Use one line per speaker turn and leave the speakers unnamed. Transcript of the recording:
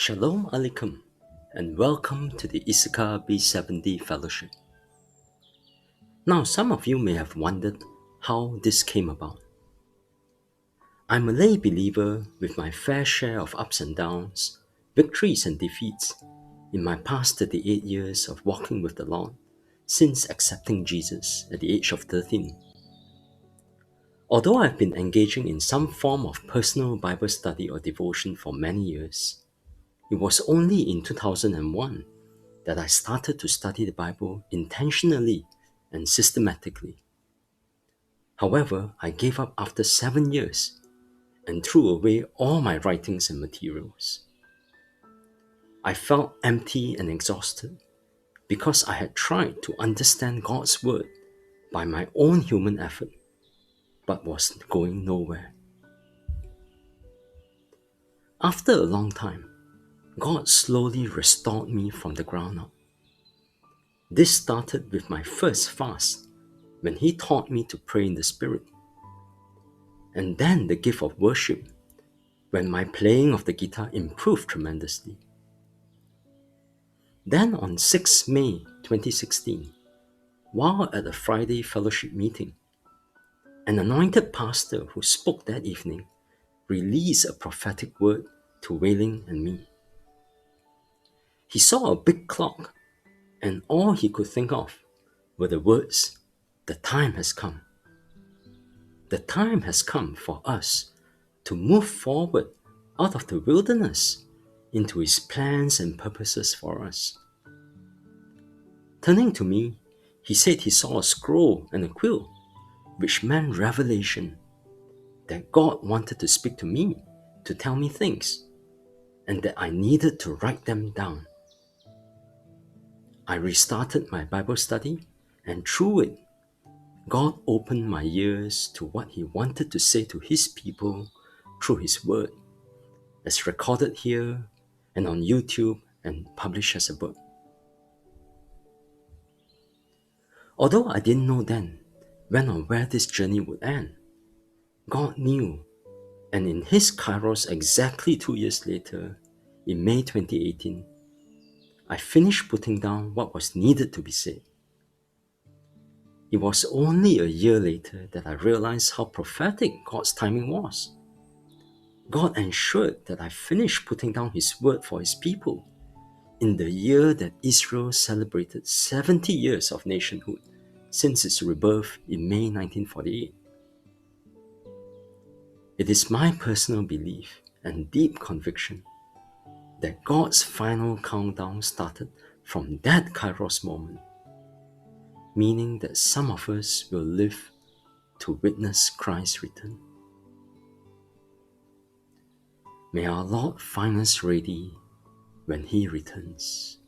Shalom Aleichem, and welcome to the Issachar B7D Fellowship. Now, some of you may have wondered how this came about. I'm a lay believer with my fair share of ups and downs, victories and defeats in my past 38 years of walking with the Lord since accepting Jesus at the age of 13. Although I've been engaging in some form of personal Bible study or devotion for many years, it was only in 2001 that I started to study the Bible intentionally and systematically. However, I gave up after 7 years and threw away all my writings and materials. I felt empty and exhausted because I had tried to understand God's Word by my own human effort, but was going nowhere. After a long time, God slowly restored me from the ground up. This started with my first fast, when He taught me to pray in the Spirit. And then the gift of worship, when my playing of the guitar improved tremendously. Then on 6 May 2016, while at a Friday fellowship meeting, an anointed pastor who spoke that evening released a prophetic word to Wei Ling and me. He saw a big clock, and all he could think of were the words, "The time has come." The time has come for us to move forward out of the wilderness into His plans and purposes for us. Turning to me, he said he saw a scroll and a quill, which meant revelation, that God wanted to speak to me, to tell me things, and that I needed to write them down. I restarted my Bible study, and through it, God opened my ears to what He wanted to say to His people through His Word, as recorded here and on YouTube and published as a book. Although I didn't know then when or where this journey would end, God knew, and in His Kairos exactly 2 years later, in May 2018, I finished putting down what was needed to be said. It was only a year later that I realized how prophetic God's timing was. God ensured that I finished putting down His word for His people in the year that Israel celebrated 70 years of nationhood since its rebirth in May 1948. It is my personal belief and deep conviction that God's final countdown started from that Kairos moment, meaning that some of us will live to witness Christ's return. May our Lord find us ready when He returns.